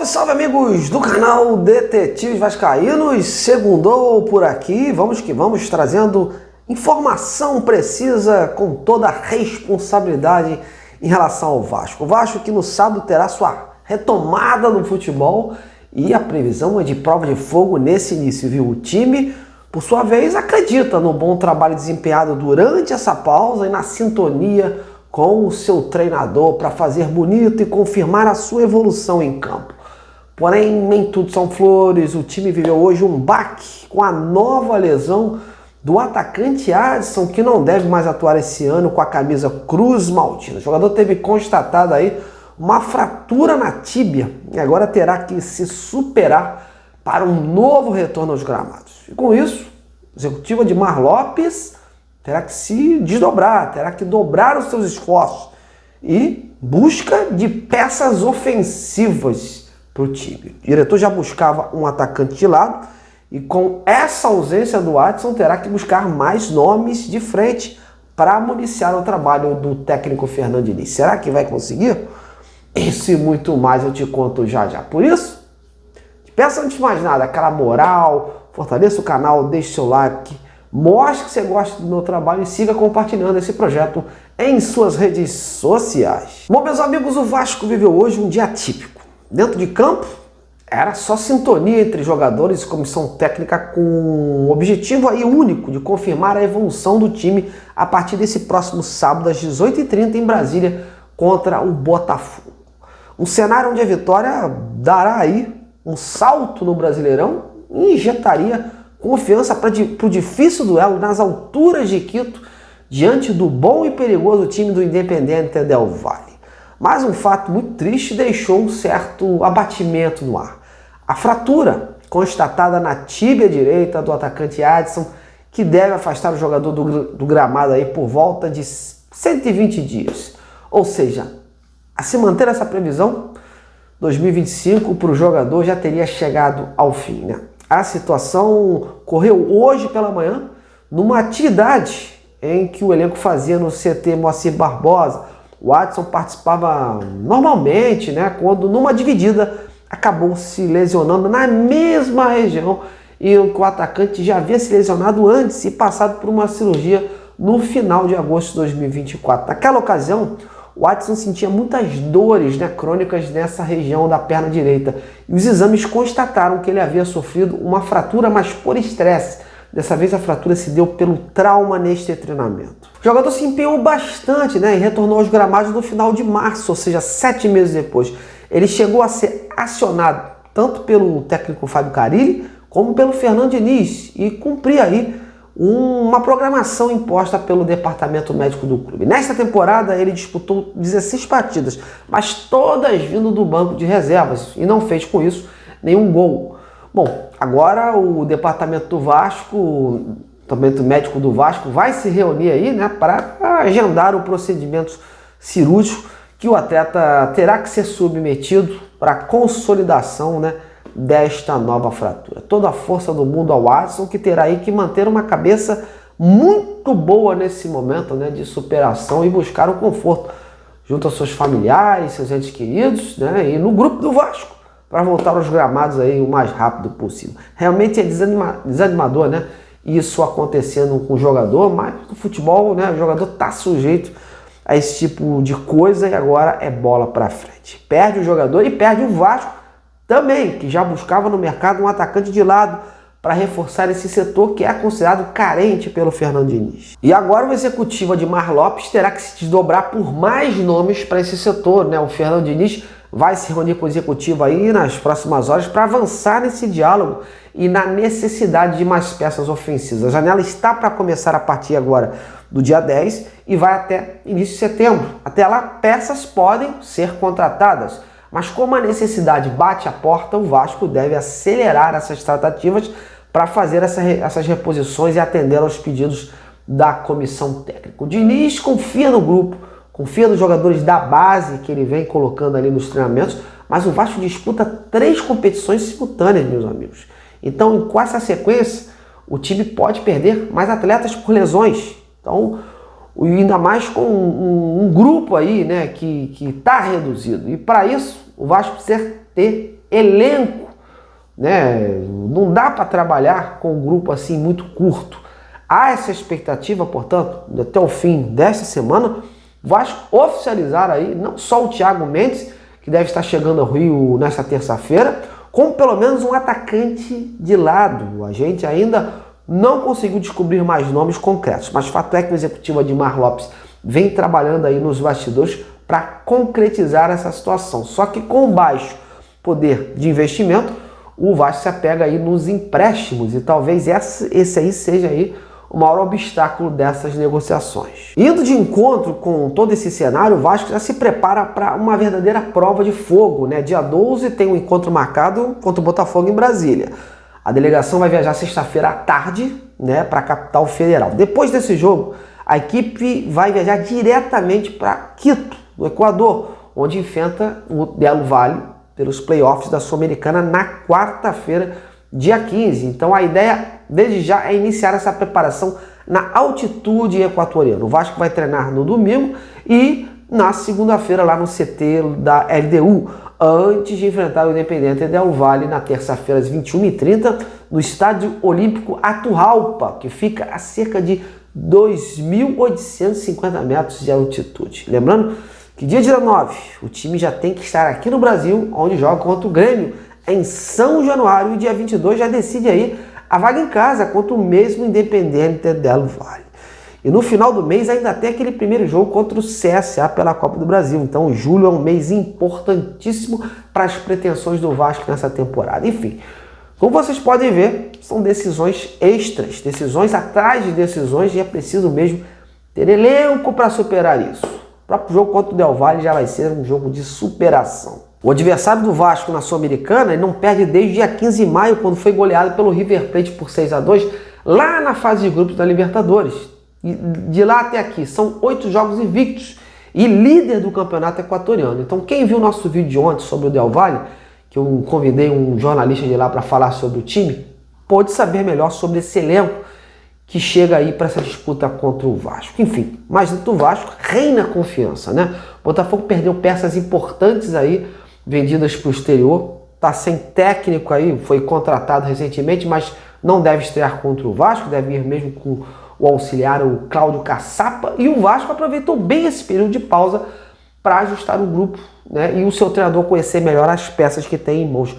Salve, salve amigos do canal Detetives Vascaínos, segundou por aqui, vamos que vamos, trazendo informação precisa com toda a responsabilidade em relação ao Vasco. O Vasco que no sábado terá sua retomada no futebol e a previsão é de prova de fogo nesse início, viu? O time, por sua vez, acredita no bom trabalho desempenhado durante essa pausa e na sintonia com o seu treinador para fazer bonito e confirmar a sua evolução em campo. Porém, nem tudo são flores, o time viveu hoje um baque com a nova lesão do atacante Adson, que não deve mais atuar esse ano com a camisa Cruz Maltina. O jogador teve constatado aí uma fratura na tíbia e agora terá que se superar para um novo retorno aos gramados. E com isso, a executiva de Mar Lopes terá que se desdobrar, terá que dobrar os seus esforços e busca de peças ofensivas para o time. O diretor já buscava um atacante de lado e com essa ausência do Adson terá que buscar mais nomes de frente para municiar o trabalho do técnico Fernando Diniz. Será que vai conseguir? Isso e muito mais eu te conto já já. Por isso, te peço antes de mais nada, aquela moral, fortaleça o canal, deixe seu like, mostre que você gosta do meu trabalho e siga compartilhando esse projeto em suas redes sociais. Bom, meus amigos, o Vasco viveu hoje um dia atípico. Dentro de campo, era só sintonia entre jogadores e comissão técnica com um objetivo aí único de confirmar a evolução do time a partir desse próximo sábado às 18h30 em Brasília contra o Botafogo. Um cenário onde a vitória dará aí um salto no Brasileirão e injetaria confiança para o difícil duelo nas alturas de Quito, diante do bom e perigoso time do Independiente del Valle. Mas um fato muito triste deixou um certo abatimento no ar. A fratura constatada na tíbia direita do atacante Adson, que deve afastar o jogador do gramado aí por volta de 120 dias. Ou seja, a se manter essa previsão, 2025 para o jogador já teria chegado ao fim, né? A situação ocorreu hoje pela manhã, numa atividade em que o elenco fazia no CT Moacir Barbosa. O Adson participava normalmente, né, quando numa dividida acabou se lesionando na mesma região em que o atacante já havia se lesionado antes e passado por uma cirurgia no final de agosto de 2024. Naquela ocasião, o Adson sentia muitas dores, né, crônicas nessa região da perna direita. E os exames constataram que ele havia sofrido uma fratura, mas por estresse. Dessa vez a fratura se deu pelo trauma neste treinamento. O jogador se empenhou bastante, né, e retornou aos gramados no final de março, ou seja, 7 meses depois. Ele chegou a ser acionado tanto pelo técnico Fábio Carille como pelo Fernando Diniz e cumpria aí uma programação imposta pelo departamento médico do clube. Nesta temporada ele disputou 16 partidas, mas todas vindo do banco de reservas e não fez com isso nenhum gol. Bom, agora o departamento do Vasco, o departamento médico do Vasco vai se reunir aí, né, para agendar o procedimento cirúrgico que o atleta terá que ser submetido para a consolidação, né, desta nova fratura. Toda a força do mundo ao Adson, que terá aí que manter uma cabeça muito boa nesse momento, né, de superação e buscar o conforto junto aos seus familiares, seus entes queridos, né, e no grupo do Vasco para voltar aos gramados aí o mais rápido possível. Realmente é desanimador, né, isso acontecendo com o jogador, mas no futebol, né, o jogador está sujeito a esse tipo de coisa e agora é bola para frente. Perde o jogador e perde o Vasco também, que já buscava no mercado um atacante de lado para reforçar esse setor que é considerado carente pelo Fernando Diniz. E agora o executivo de Mar Lopes terá que se desdobrar por mais nomes para esse setor, né? O Fernando Diniz vai se reunir com o executivo aí nas próximas horas para avançar nesse diálogo e na necessidade de mais peças ofensivas. A janela está para começar a partir agora do dia 10 e vai até início de setembro. Até lá, peças podem ser contratadas. Mas como a necessidade bate a porta, o Vasco deve acelerar essas tratativas para fazer essas reposições e atender aos pedidos da comissão técnica. O Diniz confia no grupo, confia nos jogadores da base que ele vem colocando ali nos treinamentos, mas o Vasco disputa 3 competições simultâneas, meus amigos. Então, com essa sequência, o time pode perder mais atletas por lesões. Então, ainda mais com um grupo aí, né, que está reduzido. E para isso, o Vasco precisa ter elenco, né? Não dá para trabalhar com um grupo assim muito curto. Há essa expectativa, portanto, até o fim desta semana, o Vasco oficializar aí não só o Thiago Mendes, que deve estar chegando ao Rio nesta terça-feira, como pelo menos um atacante de lado. A gente ainda não conseguiu descobrir mais nomes concretos, mas fato é que o executivo Admar Lopes vem trabalhando aí nos bastidores para concretizar essa situação. Só que com baixo poder de investimento, o Vasco se apega aí nos empréstimos e talvez esse aí seja aí o maior obstáculo dessas negociações. Indo de encontro com todo esse cenário, o Vasco já se prepara para uma verdadeira prova de fogo, né? Dia 12 tem um encontro marcado contra o Botafogo em Brasília. A delegação vai viajar sexta-feira à tarde, né, para a capital federal. Depois desse jogo, a equipe vai viajar diretamente para Quito, no Equador, onde enfrenta o Del Valle pelos playoffs da Sul-Americana na quarta-feira, dia 15. Então a ideia desde já é iniciar essa preparação na altitude equatoriana. O Vasco vai treinar no domingo e na segunda-feira lá no CT da LDU, antes de enfrentar o Independiente Del Valle na terça-feira às 21h30 no Estádio Olímpico Atahualpa, que fica a cerca de 2.850 metros de altitude. Lembrando que dia 19 o time já tem que estar aqui no Brasil, onde joga contra o Grêmio em São Januário, e dia 22 já decide aí a vaga em casa contra o mesmo Independiente Del Valle. E no final do mês ainda tem aquele primeiro jogo contra o CSA pela Copa do Brasil. Então julho é um mês importantíssimo para as pretensões do Vasco nessa temporada. Enfim, como vocês podem ver, são decisões extras, decisões atrás de decisões, e é preciso mesmo ter elenco para superar isso. O próprio jogo contra o Del Valle já vai ser um jogo de superação. O adversário do Vasco na Sul-Americana não perde desde dia 15 de maio, quando foi goleado pelo River Plate por 6-2, lá na fase de grupos da Libertadores. E de lá até aqui, são 8 jogos invictos e líder do campeonato equatoriano. Então quem viu o nosso vídeo de ontem sobre o Del Valle, que eu convidei um jornalista de lá para falar sobre o time, pode saber melhor sobre esse elenco que chega aí para essa disputa contra o Vasco. Enfim, mas dentro do Vasco reina a confiança, né? O Botafogo perdeu peças importantes aí, vendidas para o exterior, tá sem técnico aí, foi contratado recentemente, mas não deve estrear contra o Vasco, deve ir mesmo com o auxiliar, o Cláudio Caçapa, e o Vasco aproveitou bem esse período de pausa para ajustar o grupo, né, e o seu treinador conhecer melhor as peças que tem em mãos.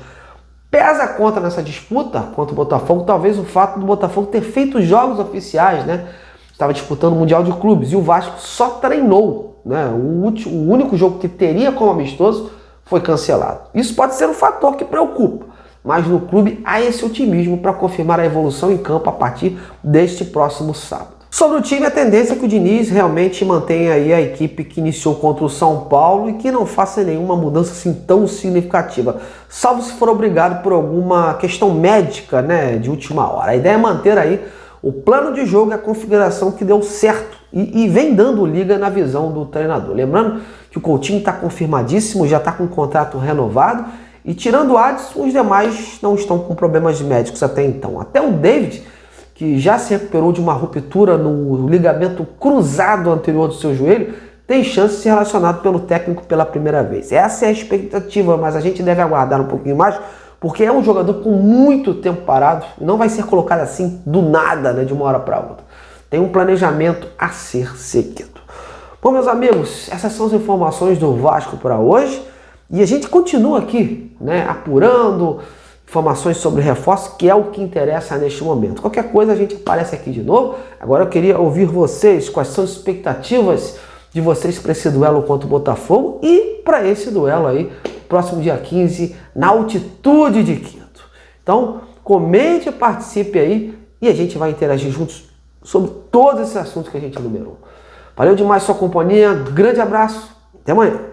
Pesa contra nessa disputa contra o Botafogo, talvez o fato do Botafogo ter feito jogos oficiais, né, estava disputando o Mundial de Clubes, e o Vasco só treinou, né, o único jogo que teria como amistoso foi cancelado. Isso pode ser um fator que preocupa, mas no clube há esse otimismo para confirmar a evolução em campo a partir deste próximo sábado. Sobre o time, a tendência é que o Diniz realmente mantenha aí a equipe que iniciou contra o São Paulo e que não faça nenhuma mudança assim tão significativa, salvo se for obrigado por alguma questão médica, né, de última hora. A ideia é manter aí o plano de jogo e a configuração que deu certo e vem dando liga na visão do treinador. Lembrando que o Coutinho está confirmadíssimo, já está com o contrato renovado, e tirando o Adson, os demais não estão com problemas médicos até então. Até o David, que já se recuperou de uma ruptura no ligamento cruzado anterior do seu joelho, tem chance de ser relacionado pelo técnico pela primeira vez. Essa é a expectativa, mas a gente deve aguardar um pouquinho mais, porque é um jogador com muito tempo parado e não vai ser colocado assim do nada, né, de uma hora para outra. Tem um planejamento a ser seguido. Bom, meus amigos, essas são as informações do Vasco para hoje. E a gente continua aqui, né, apurando informações sobre reforço, que é o que interessa neste momento. Qualquer coisa a gente aparece aqui de novo. Agora eu queria ouvir vocês, quais são as expectativas de vocês para esse duelo contra o Botafogo e para esse duelo aí, próximo dia 15, na altitude de Quito. Então, comente, participe aí e a gente vai interagir juntos sobre todos esses assuntos que a gente enumerou. Valeu demais sua companhia, grande abraço, até amanhã.